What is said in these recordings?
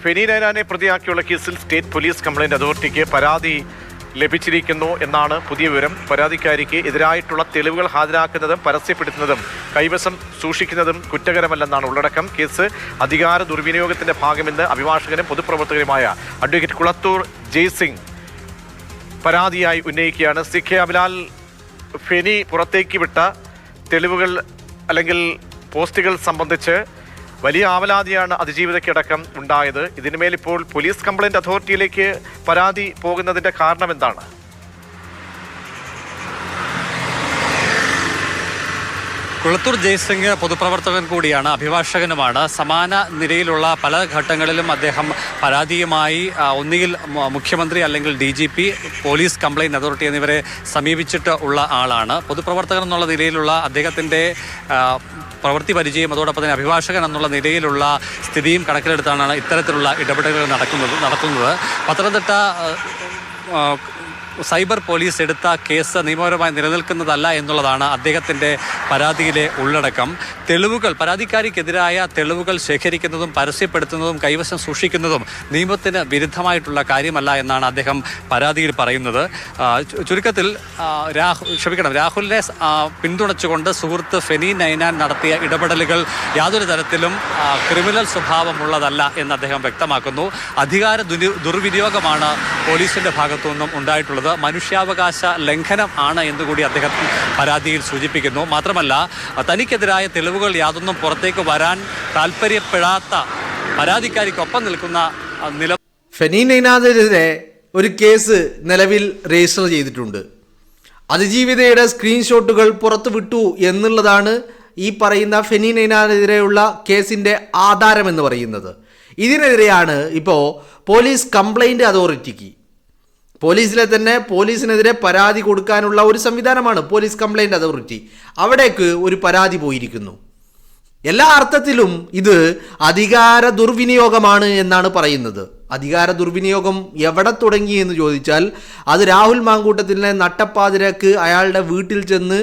ഫെനി നൈനാനെ പ്രതിയാക്കിയുള്ള കേസിൽ state police complaint അതോറിറ്റിക്ക് പരാതി ലഭിച്ചിരിക്കുന്നു എന്നാണ് പുതിയ വിവരം. പരാതിക്കാരിക്ക് എതിരായിട്ടുള്ള തെളിവുകൾ ഹാജരാക്കുന്നതും പരസ്യപ്പെടുത്തുന്നതും കൈവശം സൂക്ഷിക്കുന്നതും കുറ്റകരമല്ലെന്നാണ് ഉള്ളടക്കം. കേസ് അധികാര ദുർവിനിയോഗത്തിന്റെ ഭാഗമെന്ന് അഭിഭാഷകനും പൊതുപ്രവർത്തകനുമായ അഡ്വക്കേറ്റ് കുളത്തൂർ ജയ്സിംഗ് പരാതിയായി ഉന്നയിക്കുകയാണ്. സിഖെ അബിലാൽ, ഫെനി പുറത്തേക്ക് വിട്ട തെളിവുകൾ അല്ലെങ്കിൽ പോസ്റ്റുകൾ സംബന്ധിച്ച് വലിയ ആവലാതിയാണ് അതിജീവിതയ്ക്കടക്കം ഉണ്ടായത്. ഇതിനുമേൽ ഇപ്പോൾ പോലീസ് കംപ്ലയിന്റ് അതോറിറ്റിയിലേക്ക് പരാതി പോകുന്നതിന്റെ കാരണം എന്താണ്? കുളത്തൂർ ജയ്സിംഗ് പൊതുപ്രവർത്തകൻ കൂടിയാണ്, അഭിഭാഷകനുമാണ്. സമാന നിലയിലുള്ള പല ഘട്ടങ്ങളിലും അദ്ദേഹം പരാതിയുമായി ഒന്നുകിൽ മുഖ്യമന്ത്രി അല്ലെങ്കിൽ DGP, പോലീസ് കംപ്ലയിന്റ് അതോറിറ്റി എന്നിവരെ സമീപിച്ചിട്ട് ഉള്ള ആളാണ്. പൊതുപ്രവർത്തകൻ എന്നുള്ള നിലയിലുള്ള അദ്ദേഹത്തിൻ്റെ പ്രവൃത്തി പരിചയം, അതോടൊപ്പം തന്നെ അഭിഭാഷകൻ എന്നുള്ള നിലയിലുള്ള സ്ഥിതിയും കണക്കിലെടുത്താണ് ഇത്തരത്തിലുള്ള ഇടപെടലുകൾ നടത്തുന്നത്. പത്തനംതിട്ട സൈബർ പോലീസ് എടുത്ത കേസ് നിയമപരമായി നിലനിൽക്കുന്നതല്ല എന്നുള്ളതാണ് അദ്ദേഹത്തിൻ്റെ പരാതിയിലെ ഉള്ളടക്കം. തെളിവുകൾ, പരാതിക്കാരിക്കെതിരായ തെളിവുകൾ ശേഖരിക്കുന്നതും പരസ്യപ്പെടുത്തുന്നതും കൈവശം സൂക്ഷിക്കുന്നതും നിയമത്തിന് വിരുദ്ധമായിട്ടുള്ള കാര്യമല്ല എന്നാണ് അദ്ദേഹം പരാതിയിൽ പറയുന്നത്. ചുരുക്കത്തിൽ രാഹുലിനെ പിന്തുണച്ചുകൊണ്ട് സുഹൃത്ത് ഫെനി നൈനാൻ നടത്തിയ ഇടപെടലുകൾ യാതൊരു തരത്തിലും ക്രിമിനൽ സ്വഭാവമുള്ളതല്ല എന്ന് അദ്ദേഹം വ്യക്തമാക്കുന്നു. അധികാര ദുർവിനിയോഗമാണ് പോലീസിൻ്റെ ഭാഗത്തു നിന്നും ഉണ്ടായിട്ടുള്ളത്. മനുഷ്യാവകാശ ലംഘനം ആണ് എന്നുകൂടി അദ്ദേഹം പരാതിയിൽ സൂചിപ്പിക്കുന്നു. മാത്രമല്ല, തനിക്കെതിരായ തെളിവുകൾ യാതൊന്നും പുറത്തേക്ക് വരാൻ താല്പര്യപ്പെടാത്ത പരാതിക്കാരിക്കൊപ്പം നിൽക്കുന്ന ഫെനി നൈനാനെതിരെ ഒരു കേസ് നിലവിൽ രജിസ്റ്റർ ചെയ്തിട്ടുണ്ട്. അതിജീവിതയുടെ സ്ക്രീൻഷോട്ടുകൾ പുറത്തുവിട്ടു എന്നുള്ളതാണ് ഈ പറയുന്ന ഫെനി നൈനാനെതിരെയുള്ള കേസിൻ്റെ ആധാരമെന്ന് പറയുന്നത്. ഇതിനെതിരെയാണ് ഇപ്പോൾ പോലീസ് കംപ്ലയിന്റ് അതോറിറ്റിക്ക്, പോലീസിലെ തന്നെ പോലീസിനെതിരെ പരാതി കൊടുക്കാനുള്ള ഒരു സംവിധാനമാണ് പോലീസ് കംപ്ലയിന്റ് അതോറിറ്റി. അവിടേക്ക് ഒരു പരാതി പോയിരിക്കുന്നു. എല്ലാ അർത്ഥത്തിലും ഇത് അധികാര ദുർവിനിയോഗമാണ് എന്നാണ് പറയുന്നത്. അധികാര ദുർവിനിയോഗം എവിടെ തുടങ്ങി എന്ന് ചോദിച്ചാൽ അത് രാഹുൽ മാങ്കൂട്ടത്തിനെ നട്ടപ്പാതിരക്ക് അയാളുടെ വീട്ടിൽ ചെന്ന്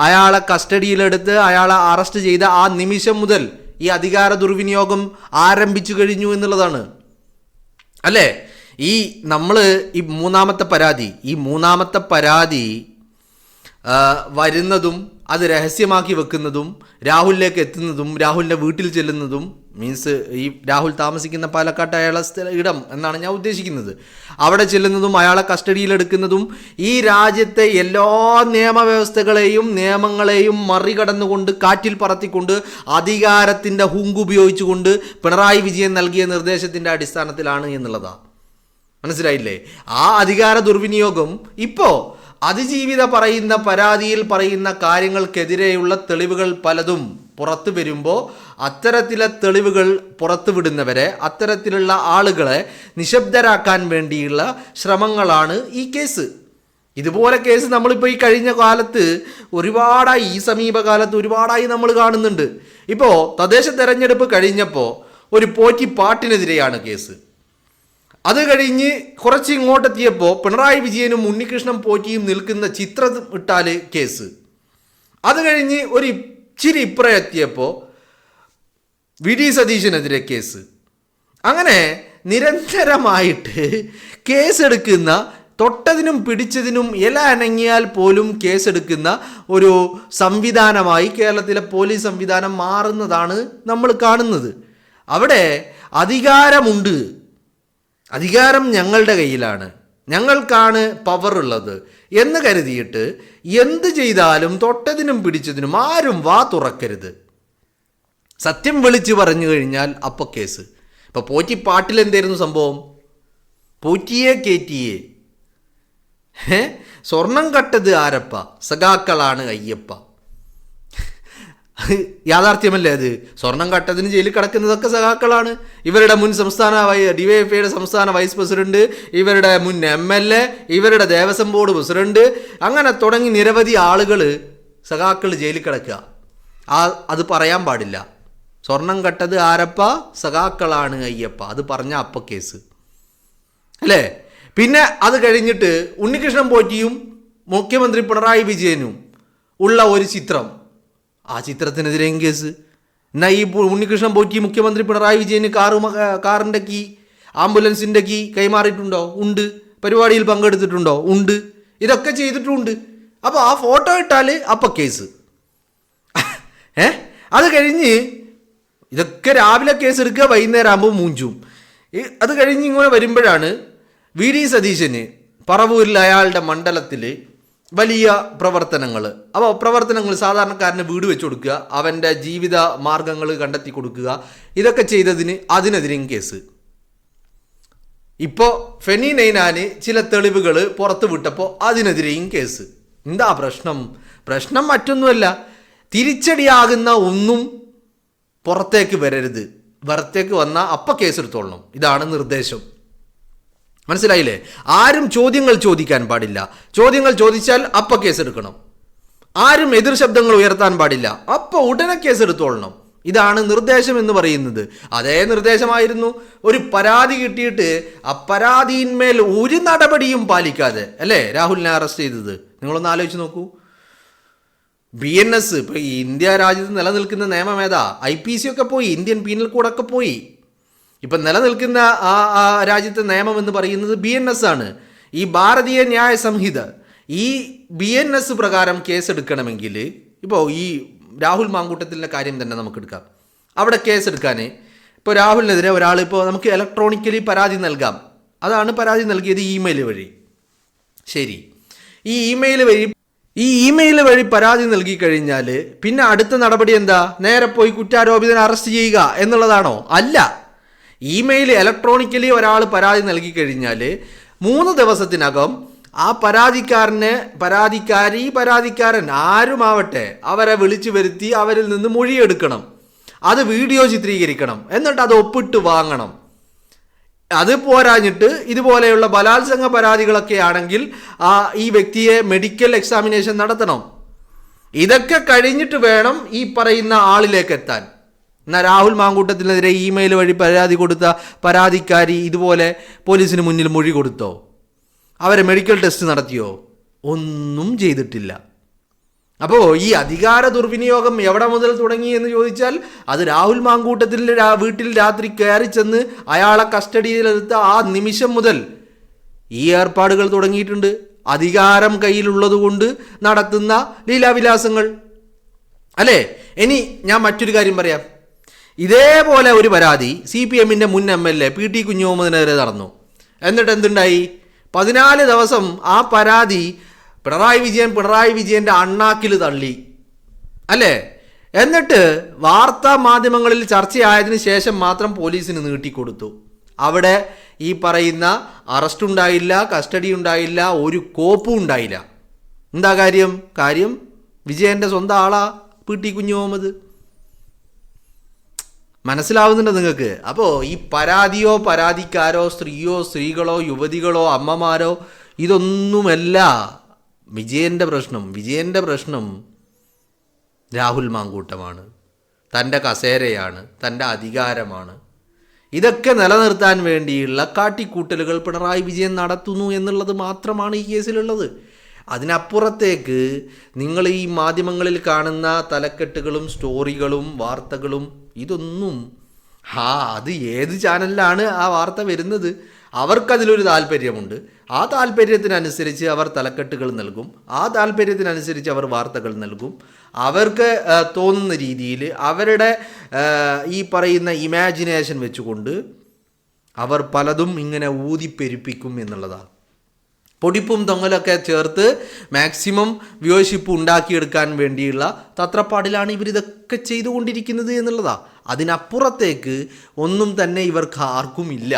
അയാളെ കസ്റ്റഡിയിലെടുത്ത് അയാളെ അറസ്റ്റ് ചെയ്ത ആ നിമിഷം മുതൽ ഈ അധികാര ദുർവിനിയോഗം ആരംഭിച്ചു കഴിഞ്ഞു എന്നുള്ളതാണ്. അല്ലേ? ഈ മൂന്നാമത്തെ പരാതി വരുന്നതും അത് രഹസ്യമാക്കി വെക്കുന്നതും രാഹുലിലേക്ക് എത്തുന്നതും രാഹുലിൻ്റെ വീട്ടിൽ ചെല്ലുന്നതും മീൻസ് ഈ രാഹുൽ താമസിക്കുന്ന പാലക്കാട്ട് അയാളെ ഇടം എന്നാണ് ഞാൻ ഉദ്ദേശിക്കുന്നത്. അവിടെ ചെല്ലുന്നതും അയാളെ കസ്റ്റഡിയിലെടുക്കുന്നതും ഈ രാജ്യത്തെ എല്ലാ നിയമവ്യവസ്ഥകളെയും നിയമങ്ങളെയും മറികടന്നുകൊണ്ട് കാറ്റിൽ പറത്തിക്കൊണ്ട് അധികാരത്തിൻ്റെ ഹുങ്കുപയോഗിച്ചുകൊണ്ട് പിണറായി വിജയൻ നൽകിയ നിർദ്ദേശത്തിൻ്റെ അടിസ്ഥാനത്തിലാണ് എന്നുള്ളതാണ്. മനസ്സിലായില്ലേ? ആ അധികാര ദുർവിനിയോഗം ഇപ്പോൾ അതിജീവിത പറയുന്ന പരാതിയിൽ പറയുന്ന കാര്യങ്ങൾക്കെതിരെയുള്ള തെളിവുകൾ പലതും പുറത്തു വരുമ്പോൾ അത്തരത്തിലെ തെളിവുകൾ പുറത്തുവിടുന്നവരെ, അത്തരത്തിലുള്ള ആളുകളെ നിശബ്ദരാക്കാൻ വേണ്ടിയുള്ള ശ്രമങ്ങളാണ് ഈ കേസ്. ഇതുപോലെ കേസ് നമ്മളിപ്പോൾ ഈ കഴിഞ്ഞ കാലത്ത് ഒരുപാടായി, ഈ സമീപകാലത്ത് ഒരുപാടായി നമ്മൾ കാണുന്നുണ്ട്. ഇപ്പോൾ തദ്ദേശ തെരഞ്ഞെടുപ്പ് കഴിഞ്ഞപ്പോൾ ഒരു പോറ്റിപ്പാട്ടിനെതിരെയാണ് കേസ്. അത് കഴിഞ്ഞ് കുറച്ച് ഇങ്ങോട്ടെത്തിയപ്പോൾ പിണറായി വിജയനും ഉണ്ണികൃഷ്ണൻ പോറ്റിയും നിൽക്കുന്ന ചിത്രം ഇട്ടാൽ കേസ്. അത് കഴിഞ്ഞ് ഒരു ഇച്ചിരി ഇപ്പുറം എത്തിയപ്പോൾ VD സതീശനെതിരെ കേസ്. അങ്ങനെ നിരന്തരമായിട്ട് കേസെടുക്കുന്ന, തൊട്ടതിനും പിടിച്ചതിനും ഇല അനങ്ങിയാൽ പോലും കേസെടുക്കുന്ന ഒരു സംവിധാനമായി കേരളത്തിലെ പോലീസ് സംവിധാനം മാറുന്നതാണ് നമ്മൾ കാണുന്നത്. അവിടെ അധികാരമുണ്ട്, അധികാരം ഞങ്ങളുടെ കയ്യിലാണ്, ഞങ്ങൾക്കാണ് പവർ ഉള്ളത് എന്ന് കരുതിയിട്ട് എന്ത് ചെയ്താലും തൊട്ടതിനും പിടിച്ചതിനും ആരും വാ തുറക്കരുത്. സത്യം വിളിച്ച് പറഞ്ഞു കഴിഞ്ഞാൽ അപ്പോൾ കേസ്. ഇപ്പോൾ പോറ്റിപ്പാട്ടിൽ എന്തായിരുന്നു സംഭവം? പോറ്റിയെ കേറ്റിയെ, സ്വർണം കട്ടത് ആരപ്പ, സഖാക്കളാണ് അയ്യപ്പ. യാഥാർത്ഥ്യമല്ലേ അത്? സ്വർണം കട്ടതിന് ജയിലിൽ കിടക്കുന്നതൊക്കെ സഖാക്കളാണ്. ഇവരുടെ മുൻ DYFIയുടെ സംസ്ഥാന വൈസ് പ്രസിഡന്റ്, ഇവരുടെ മുൻ MLA, ഇവരുടെ ദേവസ്വം ബോർഡ് പ്രസിഡന്റ്, അങ്ങനെ തുടങ്ങി നിരവധി ആളുകൾ സഖാക്കൾ ജയിലിൽ കിടക്കുക. അത് പറയാൻ പാടില്ല. സ്വർണം കട്ടത് ആരപ്പ, സഖാക്കളാണ് അയ്യപ്പ, അത് പറഞ്ഞ അപ്പ കേസ് അല്ലേ? പിന്നെ അത് കഴിഞ്ഞിട്ട് ഉണ്ണികൃഷ്ണൻ പോറ്റിയും മുഖ്യമന്ത്രി പിണറായി വിജയനും ഉള്ള ഒരു ചിത്രം, ആ ചിത്രത്തിനെതിരെയും കേസ്. എന്നാൽ ഈ ഉണ്ണികൃഷ്ണൻ പോറ്റി മുഖ്യമന്ത്രി പിണറായി വിജയന് കാറിൻ്റെ കീ ആംബുലൻസിൻ്റെ കീ കൈമാറിയിട്ടുണ്ടോ? ഉണ്ട്. പരിപാടിയിൽ പങ്കെടുത്തിട്ടുണ്ടോ? ഉണ്ട്. ഇതൊക്കെ ചെയ്തിട്ടുണ്ട്. അപ്പോൾ ആ ഫോട്ടോ ഇട്ടാൽ അപ്പം കേസ്. അത് കഴിഞ്ഞ് ഇതൊക്കെ രാവിലെ കേസ് എടുക്കുക, വൈകുന്നേരം ആകുമ്പോൾ മൂഞ്ചും. അത് കഴിഞ്ഞ് ഇങ്ങനെ വരുമ്പോഴാണ് വി ഡി സതീശന് പറവൂരിൽ അയാളുടെ മണ്ഡലത്തിൽ വലിയ പ്രവർത്തനങ്ങൾ. അപ്പോൾ പ്രവർത്തനങ്ങൾ സാധാരണക്കാരന് വീട് വെച്ച് കൊടുക്കുക, അവൻ്റെ ജീവിത മാർഗങ്ങൾ കണ്ടെത്തി കൊടുക്കുക, ഇതൊക്കെ ചെയ്തതിന് അതിനെതിരെയും കേസ്. ഇപ്പോൾ ഫെനി നൈനാന് ചില തെളിവുകൾ പുറത്തു വിട്ടപ്പോൾ അതിനെതിരെയും കേസ്. എന്താ പ്രശ്നം? പ്രശ്നം മറ്റൊന്നുമല്ല, തിരിച്ചടിയാകുന്ന ഒന്നും പുറത്തേക്ക് വരരുത്. പുറത്തേക്ക് വന്നാൽ അപ്പം കേസെടുത്തോളണം. ഇതാണ് നിർദ്ദേശം. മനസ്സിലായില്ലേ? ആരും ചോദ്യങ്ങൾ ചോദിക്കാൻ പാടില്ല. ചോദ്യങ്ങൾ ചോദിച്ചാൽ അപ്പം കേസെടുക്കണം. ആരും എതിർ ശബ്ദങ്ങൾ ഉയർത്താൻ പാടില്ല. അപ്പോൾ ഉടനെ കേസെടുത്തോളണം. ഇതാണ് നിർദ്ദേശം എന്ന് പറയുന്നത്. അതേ നിർദ്ദേശമായിരുന്നു ഒരു പരാതി കിട്ടിയിട്ട് ആ പരാതിയിന്മേൽ ഒരു നടപടിയും പാലിക്കാതെ അല്ലേ രാഹുലിനെ അറസ്റ്റ് ചെയ്തത്. നിങ്ങളൊന്ന് ആലോചിച്ച് നോക്കൂ. BNS ഇപ്പോൾ ഇന്ത്യ രാജ്യത്ത് നിലനിൽക്കുന്ന നിയമം ഏതാ? IPC ഒക്കെ പോയി, ഇന്ത്യൻ പീനൽ കോഡൊക്കെ പോയി. ഇപ്പം നിലനിൽക്കുന്ന ആ രാജ്യത്തെ നിയമം എന്ന് പറയുന്നത് BNS ആണ്, ഈ ഭാരതീയ ന്യായ സംഹിത. ഈ BNS പ്രകാരം കേസെടുക്കണമെങ്കിൽ ഇപ്പോൾ ഈ രാഹുൽ മാങ്കൂട്ടത്തിൻ്റെ കാര്യം തന്നെ നമുക്ക് എടുക്കാം. അവിടെ കേസെടുക്കാൻ ഇപ്പോൾ രാഹുലിനെതിരെ ഒരാൾ ഇപ്പോൾ നമുക്ക് ഇലക്ട്രോണിക്കലി പരാതി നൽകാം. അതാണ് പരാതി നൽകിയത് ഇമെയിൽ വഴി. ശരി, ഈ ഇമെയിൽ വഴി പരാതി നൽകി കഴിഞ്ഞാൽ പിന്നെ അടുത്ത നടപടി എന്താ? നേരെ പോയി കുറ്റാരോപിതനെ അറസ്റ്റ് ചെയ്യുക എന്നുള്ളതാണോ? അല്ല. ഇമെയിൽ ഇലക്ട്രോണിക്കലി ഒരാൾ പരാതി നൽകി കഴിഞ്ഞാൽ 3 ദിവസത്തിനകം ആ പരാതിക്കാരൻ ആരുമാവട്ടെ അവരെ വിളിച്ചു വരുത്തി അവരിൽ നിന്ന് മൊഴിയെടുക്കണം. അത് വീഡിയോ ചിത്രീകരിക്കണം. എന്നിട്ട് അത് ഒപ്പിട്ട് വാങ്ങണം. അത് പോരാഞ്ഞിട്ട് ഇതുപോലെയുള്ള ബലാത്സംഗ പരാതികളൊക്കെ ആണെങ്കിൽ ഈ വ്യക്തിയെ മെഡിക്കൽ എക്സാമിനേഷൻ നടത്തണം. ഇതൊക്കെ കഴിഞ്ഞിട്ട് വേണം ഈ പറയുന്ന ആളിലേക്ക് എത്താൻ. എന്നാൽ രാഹുൽ മാങ്കൂട്ടത്തിനെതിരെ ഇമെയിൽ വഴി പരാതി കൊടുത്ത പരാതിക്കാരി ഇതുപോലെ പോലീസിന് മുന്നിൽ മൊഴി കൊടുത്തോ? അവരെ മെഡിക്കൽ ടെസ്റ്റ് നടത്തിയോ? ഒന്നും ചെയ്തിട്ടില്ല. അപ്പോൾ ഈ അധികാര ദുർവിനിയോഗം എവിടെ മുതൽ തുടങ്ങി എന്ന് ചോദിച്ചാൽ അത് രാഹുൽ മാങ്കൂട്ടത്തിൻ്റെ വീട്ടിൽ രാത്രി കയറി ചെന്ന് അയാളെ കസ്റ്റഡിയിലെടുത്ത ആ നിമിഷം മുതൽ ഈ ഏർപ്പാടുകൾ തുടങ്ങിയിട്ടുണ്ട്. അധികാരം കയ്യിലുള്ളത് കൊണ്ട് നടത്തുന്ന ലീലാവിലാസങ്ങൾ അല്ലേ? ഇനി ഞാൻ മറ്റൊരു കാര്യം പറയാം. ഇതേപോലെ ഒരു പരാതി CPMൻ്റെ മുൻ MLA PT കുഞ്ഞുമുഹമ്മദിനെതിരെ നടന്നു. എന്നിട്ട് എന്തുണ്ടായി? 14 ദിവസം ആ പരാതി പിണറായി വിജയൻ്റെ അണ്ണാക്കിൽ തള്ളി അല്ലേ? എന്നിട്ട് വാർത്താ മാധ്യമങ്ങളിൽ ചർച്ചയായതിനു ശേഷം മാത്രം പോലീസിന് നീട്ടിക്കൊടുത്തു. അവിടെ ഈ പറയുന്ന അറസ്റ്റ് ഉണ്ടായില്ല, കസ്റ്റഡി ഉണ്ടായില്ല, ഒരു കോപ്പും ഉണ്ടായില്ല. എന്താ കാര്യം? വിജയൻ്റെ സ്വന്തം ആളാ PT കുഞ്ഞുമുഹമ്മദ്. മനസ്സിലാവുന്നുണ്ടോ നിങ്ങൾക്ക്? അപ്പോൾ ഈ പരാതിയോ പരാതിക്കാരോ സ്ത്രീകളോ യുവതികളോ അമ്മമാരോ ഇതൊന്നുമല്ല വിജയൻ്റെ പ്രശ്നം രാഹുൽ മാങ്കൂട്ടമാണ്, തൻ്റെ കസേരയാണ്, തൻ്റെ അധികാരമാണ്. ഇതൊക്കെ നിലനിർത്താൻ വേണ്ടിയുള്ള കാട്ടിക്കൂട്ടലുകൾ പിണറായി വിജയൻ നടത്തുന്നു എന്നുള്ളത് മാത്രമാണ് ഈ കേസിലുള്ളത്. അതിനപ്പുറത്തേക്ക് നിങ്ങൾ ഈ മാധ്യമങ്ങളിൽ കാണുന്ന തലക്കെട്ടുകളും സ്റ്റോറികളും വാർത്തകളും ഇതൊന്നും അത് ഏത് ചാനലിലാണ് ആ വാർത്ത വരുന്നത്? അവർക്കതിലൊരു താല്പര്യമുണ്ട്. ആ താല്പര്യത്തിനനുസരിച്ച് അവർ തലക്കെട്ടുകൾ നൽകും, ആ താല്പര്യത്തിനനുസരിച്ച് അവർ വാർത്തകൾ നൽകും. അവർക്ക് തോന്നുന്ന രീതിയിൽ അവരുടെ ഈ പറയുന്ന ഇമാജിനേഷൻ വെച്ചുകൊണ്ട് അവർ പലതും ഇങ്ങനെ ഊതിപ്പെരുപ്പിക്കും എന്നുള്ളതാണ്. പൊടിപ്പും തൊങ്ങലൊക്കെ ചേർത്ത് മാക്സിമം വ്യൂവർഷിപ്പ് ഉണ്ടാക്കിയെടുക്കാൻ വേണ്ടിയുള്ള തത്രപ്പാടിലാണ് ഇവരിതൊക്കെ ചെയ്തുകൊണ്ടിരിക്കുന്നത് എന്നുള്ളതാണ്. അതിനപ്പുറത്തേക്ക് ഒന്നും തന്നെ ഇവർക്ക് ആർക്കും ഇല്ല.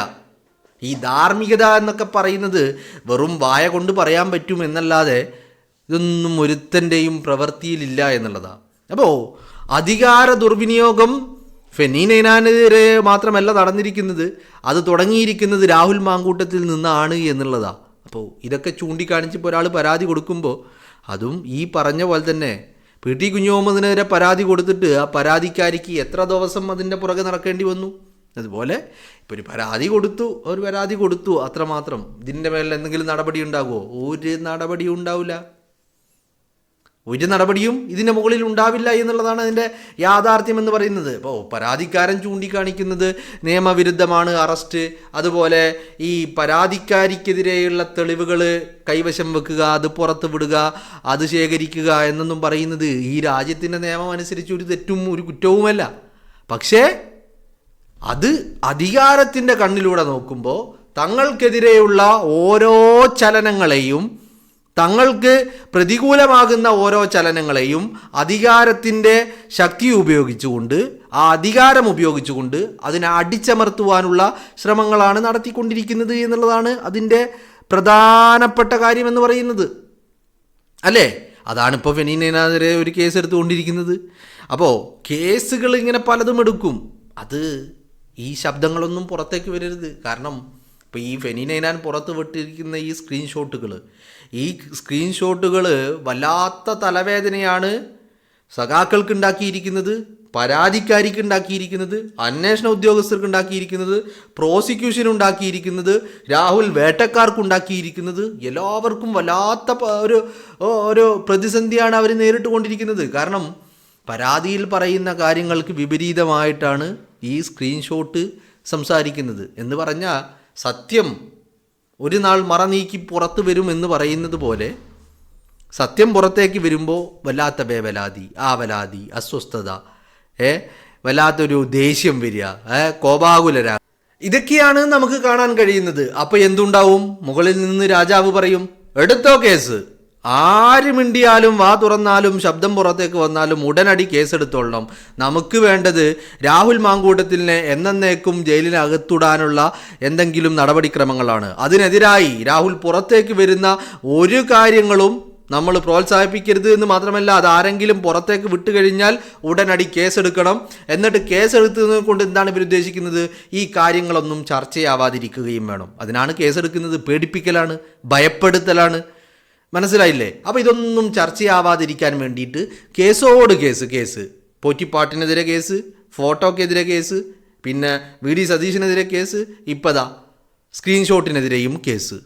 ഈ ധാർമ്മികത എന്നൊക്കെ പറയുന്നത് വെറും വായ കൊണ്ട് പറയാൻ പറ്റും എന്നല്ലാതെ ഇതൊന്നും ഒരുത്തൻ്റെയും പ്രവൃത്തിയിലില്ല എന്നുള്ളതാണ്. അപ്പോൾ അധികാര ദുർവിനിയോഗം ഫെനി നൈനാനെതിരെ മാത്രമല്ല നടന്നിരിക്കുന്നത്, അത് തുടങ്ങിയിരിക്കുന്നത് രാഹുൽ മാങ്കൂട്ടത്തിൽ നിന്നാണ് എന്നുള്ളതാണ്. അപ്പോൾ ഇതൊക്കെ ചൂണ്ടിക്കാണിച്ചിപ്പോൾ ഒരാൾ പരാതി കൊടുക്കുമ്പോൾ അതും ഈ പറഞ്ഞ പോലെ തന്നെ PT കുഞ്ഞുമുഹമ്മദിനെതിരെ പരാതി കൊടുത്തിട്ട് ആ പരാതിക്കാരിക്ക് എത്ര ദിവസം അതിൻ്റെ പുറകെ നടക്കേണ്ടി വന്നു. അതുപോലെ ഇപ്പോൾ ഒരു പരാതി കൊടുത്തു അത്രമാത്രം. ഇതിൻ്റെ മേലെ എന്തെങ്കിലും നടപടി ഉണ്ടാകുമോ? ഒരു നടപടി ഉണ്ടാവില്ല. ഒരു നടപടിയും ഇതിൻ്റെ മുകളിൽ ഉണ്ടാവില്ല എന്നുള്ളതാണ് അതിൻ്റെ യാഥാർത്ഥ്യം എന്ന് പറയുന്നത്. ഇപ്പോൾ പരാതിക്കാരൻ ചൂണ്ടിക്കാണിക്കുന്നത് നിയമവിരുദ്ധമാണ് അറസ്റ്റ്, അതുപോലെ ഈ പരാതിക്കാരിക്കെതിരെയുള്ള തെളിവുകൾ കൈവശം വെക്കുക, അത് പുറത്ത് വിടുക, അത് ശേഖരിക്കുക എന്നൊന്നും പറയുന്നത് ഈ രാജ്യത്തിൻ്റെ നിയമം അനുസരിച്ച് ഒരു തെറ്റും ഒരു കുറ്റവുമല്ല. പക്ഷേ അത് അധികാരത്തിൻ്റെ കണ്ണിലൂടെ നോക്കുമ്പോൾ തങ്ങൾക്കെതിരെയുള്ള ഓരോ ചലനങ്ങളെയും, തങ്ങൾക്ക് പ്രതികൂലമാകുന്ന ഓരോ ചലനങ്ങളെയും അധികാരത്തിൻ്റെ ശക്തി ഉപയോഗിച്ചുകൊണ്ട്, ആ അധികാരം ഉപയോഗിച്ചുകൊണ്ട് അതിനെ അടിച്ചമർത്തുവാനുള്ള ശ്രമങ്ങളാണ് നടത്തിക്കൊണ്ടിരിക്കുന്നത് എന്നുള്ളതാണ് അതിൻ്റെ പ്രധാനപ്പെട്ട കാര്യമെന്ന് പറയുന്നത്, അല്ലേ? അതാണിപ്പോൾ ഫെനീനെതിരെ ഒരു കേസ് എടുത്തുകൊണ്ടിരിക്കുന്നത്. അപ്പോൾ കേസുകൾ ഇങ്ങനെ പലതും എടുക്കും. അത് ഈ ശബ്ദങ്ങളൊന്നും പുറത്തേക്ക് വരരുത്. കാരണം ഇപ്പോൾ ഈ ഫെനീനൈനാൻ പുറത്ത് വിട്ടിരിക്കുന്ന ഈ സ്ക്രീൻഷോട്ടുകൾ വല്ലാത്ത തലവേദനയാണ് സഖാക്കൾക്ക് ഉണ്ടാക്കിയിരിക്കുന്നത്, പരാതിക്കാരിക്ക് ഉണ്ടാക്കിയിരിക്കുന്നത്, അന്വേഷണ ഉദ്യോഗസ്ഥർക്ക് ഉണ്ടാക്കിയിരിക്കുന്നത്, പ്രോസിക്യൂഷൻ ഉണ്ടാക്കിയിരിക്കുന്നത്, രാഹുൽ വേട്ടക്കാർക്കുണ്ടാക്കിയിരിക്കുന്നത്. എല്ലാവർക്കും വല്ലാത്ത ഒരു പ്രതിസന്ധിയാണ് അവർ നേരിട്ടുകൊണ്ടിരിക്കുന്നത്. കാരണം പരാതിയിൽ പറയുന്ന കാര്യങ്ങൾക്ക് വിപരീതമായിട്ടാണ് ഈ സ്ക്രീൻഷോട്ട് സംസാരിക്കുന്നത്. എന്ന് പറഞ്ഞാൽ സത്യം ഒരു നാൾ മറ നീക്കി പുറത്ത് വരും എന്ന് പറയുന്നത് പോലെ സത്യം പുറത്തേക്ക് വരുമ്പോൾ വല്ലാത്ത വേവലാതി, ആവലാതി, അസ്വസ്ഥത, വല്ലാത്തൊരു ദേഷ്യം വരിക, കോപാകുലരാ, ഇതൊക്കെയാണ് നമുക്ക് കാണാൻ കഴിയുന്നത്. അപ്പോൾ എന്തുണ്ടാവും? മുകളിൽ നിന്ന് രാജാവ് പറയും, എടുത്തോ കേസ്, ആര് മിണ്ടിയാലും വാ തുറന്നാലും ശബ്ദം പുറത്തേക്ക് വന്നാലും ഉടനടി കേസെടുത്തോളണം. നമുക്ക് വേണ്ടത് രാഹുൽ മാങ്കൂട്ടത്തിനെ എന്നേക്കും ജയിലിനകത്തുടാനുള്ള എന്തെങ്കിലും നടപടിക്രമങ്ങളാണ്. അതിനെതിരായി രാഹുൽ പുറത്തേക്ക് വരുന്ന ഒരു കാര്യങ്ങളും നമ്മൾ പ്രോത്സാഹിപ്പിക്കരുത് എന്ന് മാത്രമല്ല, അതാരെങ്കിലും പുറത്തേക്ക് വിട്ടുകഴിഞ്ഞാൽ ഉടനടി കേസെടുക്കണം. എന്നിട്ട് കേസെടുത്തത് കൊണ്ട് എന്താണ് ഇവർ ഉദ്ദേശിക്കുന്നത്? ഈ കാര്യങ്ങളൊന്നും ചർച്ചയാവാതിരിക്കുകയും വേണം. അതിനാണ് കേസെടുക്കുന്നത്. പേടിപ്പിക്കലാണ്, ഭയപ്പെടുത്തലാണ്. മനസ്സിലായില്ലേ? അപ്പോൾ ഇതൊന്നും ചർച്ചയാവാതിരിക്കാൻ വേണ്ടിയിട്ട് കേസോട് കേസ്, പോറ്റിപ്പാട്ടിനെതിരെ കേസ്, ഫോട്ടോക്കെതിരെ കേസ്, പിന്നെ വി ഡി സതീശനെതിരെ കേസ്, ഇപ്പതാ സ്ക്രീൻഷോട്ടിനെതിരെയും കേസ്.